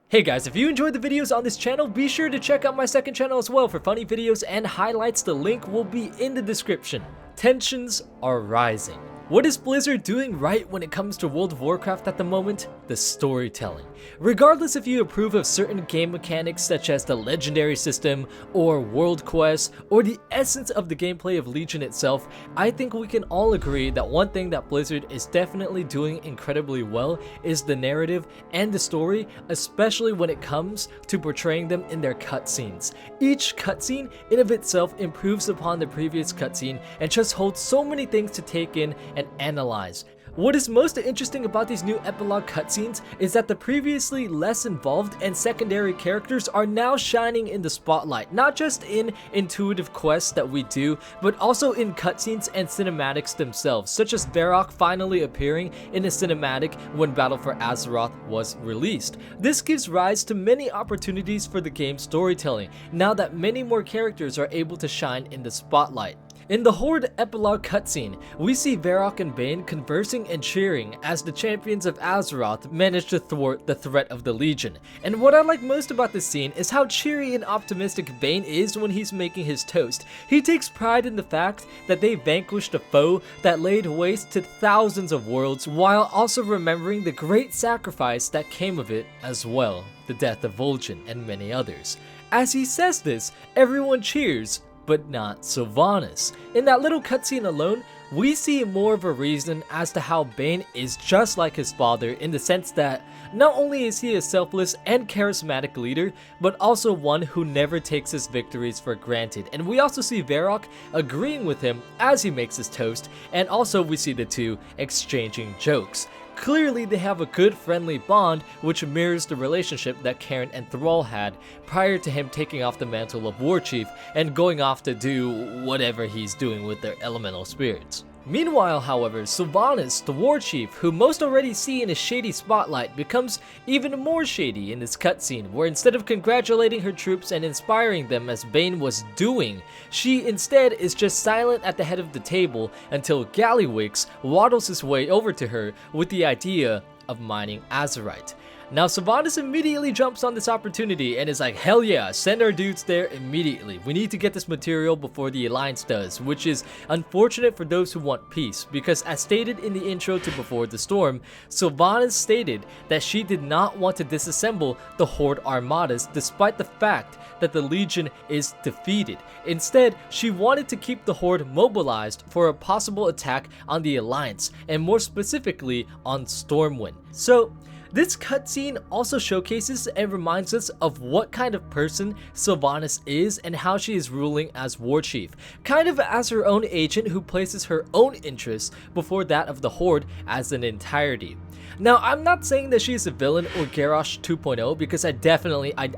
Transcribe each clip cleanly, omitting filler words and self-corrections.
Hey guys, if you enjoyed the videos on this channel, be sure to check out my second channel as well for funny videos and highlights. The link will be in the description. Tensions are rising. What is Blizzard doing right when it comes to World of Warcraft at the moment? The storytelling. Regardless if you approve of certain game mechanics such as the legendary system or world quests or the essence of the gameplay of Legion itself, I think we can all agree that one thing that Blizzard is definitely doing incredibly well is the narrative and the story, especially when it comes to portraying them in their cutscenes. Each cutscene in of itself improves upon the previous cutscene and just holds so many things to take in and analyze. What is most interesting about these new epilogue cutscenes is that the previously less involved and secondary characters are now shining in the spotlight, not just in intuitive quests that we do, but also in cutscenes and cinematics themselves, such as Varrick finally appearing in a cinematic when Battle for Azeroth was released. This gives rise to many opportunities for the game's storytelling, now that many more characters are able to shine in the spotlight. In the Horde epilogue cutscene, we see Varrick and Bane conversing and cheering as the champions of Azeroth manage to thwart the threat of the Legion. And what I like most about this scene is how cheery and optimistic Bane is when he's making his toast. He takes pride in the fact that they vanquished a foe that laid waste to thousands of worlds, while also remembering the great sacrifice that came of it as well, the death of Vol'jin and many others. As he says this, everyone cheers, but not Sylvanas. In that little cutscene alone, we see more of a reason as to how Bane is just like his father, in the sense that not only is he a selfless and charismatic leader, but also one who never takes his victories for granted. And we also see Varrick agreeing with him as he makes his toast, and also we see the two exchanging jokes. Clearly they have a good friendly bond, which mirrors the relationship that Cairn and Thrall had prior to him taking off the mantle of War Chief and going off to do whatever he's doing with their elemental spirits. Meanwhile, however, Sylvanas, the War Chief, who most already see in a shady spotlight, becomes even more shady in this cutscene, where instead of congratulating her troops and inspiring them as Bane was doing, she instead is just silent at the head of the table until Gallywix waddles his way over to her with the idea of mining Azerite. Now Sylvanas immediately jumps on this opportunity and is like, hell yeah, send our dudes there immediately. We need to get this material before the Alliance does, which is unfortunate for those who want peace, because as stated in the intro to Before the Storm, Sylvanas stated that she did not want to disassemble the Horde armadas despite the fact that the Legion is defeated. Instead, she wanted to keep the Horde mobilized for a possible attack on the Alliance, and more specifically on Stormwind. So this cutscene also showcases and reminds us of what kind of person Sylvanas is and how she is ruling as War Chief, kind of as her own agent who places her own interests before that of the Horde as an entirety. Now, I'm not saying that she is a villain or Garrosh 2.0, because I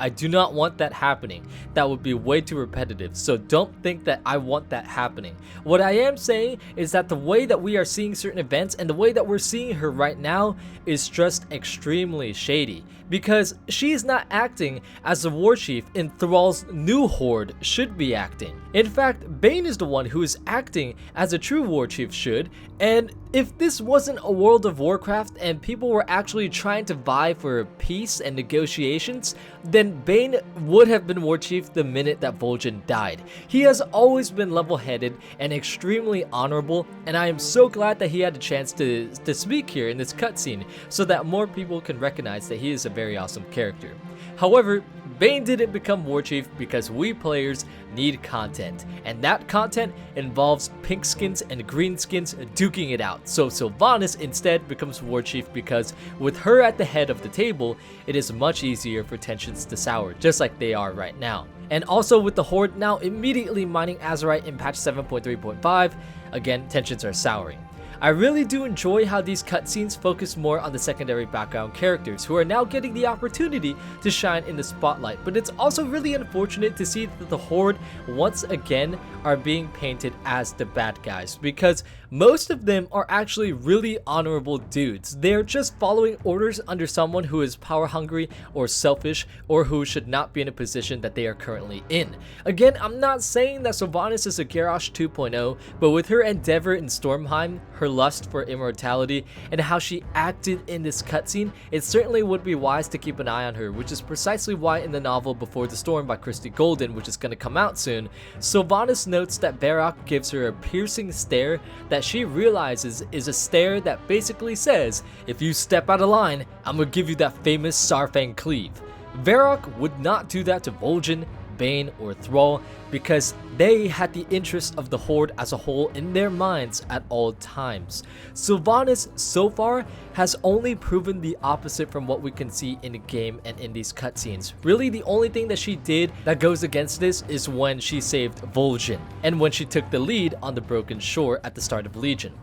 do not want that happening. That would be way too repetitive, so don't think that I want that happening. What I am saying is that the way that we are seeing certain events and the way that we're seeing her right now is just extremely shady, because she is not acting as the War Chief in Thrall's new Horde should be acting. In fact, Bane is the one who is acting as a true War Chief should, and if this wasn't a World of Warcraft and people were actually trying to vie for peace and negotiations, then Bane would have been War Chief the minute that Vol'jin died. He has always been level-headed and extremely honorable, and I am so glad that he had a chance to speak here in this cutscene so that more people can recognize that he is a very awesome character. However, Bane didn't become War Chief because we players need content, and that content involves pink skins and green skins duking it out. So Sylvanas instead becomes War Chief because with her at the head of the table, it is much easier for tensions to sour, just like they are right now. And also with the Horde now immediately mining Azerite in patch 7.3.5, again, tensions are souring. I really do enjoy how these cutscenes focus more on the secondary background characters who are now getting the opportunity to shine in the spotlight, but it's also really unfortunate to see that the Horde once again are being painted as the bad guys, because most of them are actually really honorable dudes. They're just following orders under someone who is power hungry or selfish, or who should not be in a position that they are currently in. Again, I'm not saying that Sylvanas is a Garrosh 2.0, but with her endeavor in Stormheim, her lust for immortality, and how she acted in this cutscene, it certainly would be wise to keep an eye on her, which is precisely why in the novel Before the Storm by Christy Golden, which is going to come out soon, Sylvanas notes that Varrick gives her a piercing stare that she realizes is a stare that basically says, if you step out of line, I'm gonna give you that famous Sarfang cleave. Varrick would not do that to Vol'jin, Bane, or Thrall because they had the interest of the Horde as a whole in their minds at all times. Sylvanas so far has only proven the opposite from what we can see in the game and in these cutscenes. Really, the only thing that she did that goes against this is when she saved Vol'jin and when she took the lead on the Broken Shore at the start of Legion.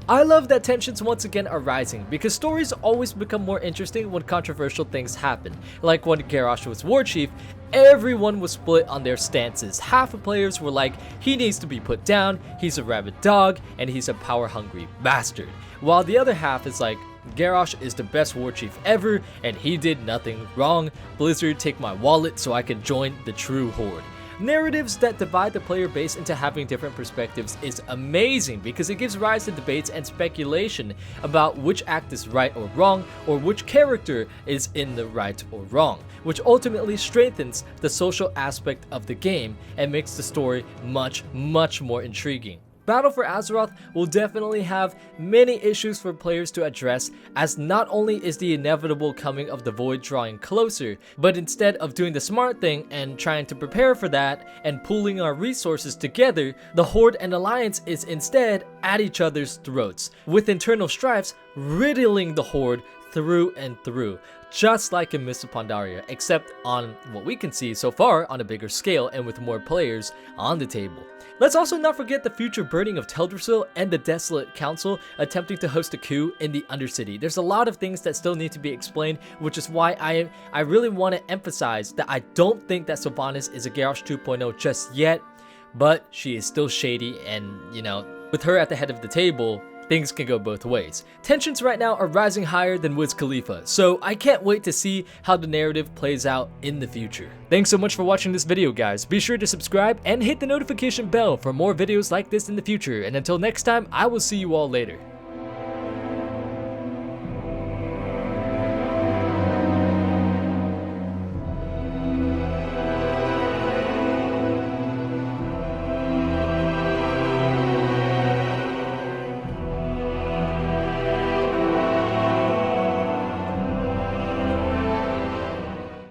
I love that tensions once again are rising because stories always become more interesting when controversial things happen. Like when Garrosh was war chief, everyone was split on their stances. Half of players were like, he needs to be put down, he's a rabid dog, and he's a power hungry bastard. While the other half is like, Garrosh is the best war chief ever and he did nothing wrong. Blizzard, take my wallet so I can join the true Horde. Narratives that divide the player base into having different perspectives is amazing because it gives rise to debates and speculation about which act is right or wrong, or which character is in the right or wrong, which ultimately strengthens the social aspect of the game and makes the story much more intriguing. Battle for Azeroth will definitely have many issues for players to address, as not only is the inevitable coming of the Void drawing closer, but instead of doing the smart thing and trying to prepare for that and pooling our resources together, the Horde and Alliance is instead at each other's throats, with internal strifes riddling the Horde through and through, just like in Mists of Pandaria, except on what we can see so far on a bigger scale and with more players on the table. Let's also not forget the future burning of Teldrassil and the Desolate Council attempting to host a coup in the Undercity. There's a lot of things that still need to be explained, which is why I really want to emphasize that I don't think that Sylvanas is a Garrosh 2.0 just yet, but she is still shady, and you know, with her at the head of the table, things can go both ways. Tensions right now are rising higher than Wiz Khalifa, so I can't wait to see how the narrative plays out in the future. Thanks so much for watching this video, guys. Be sure to subscribe and hit the notification bell for more videos like this in the future, and until next time, I will see you all later.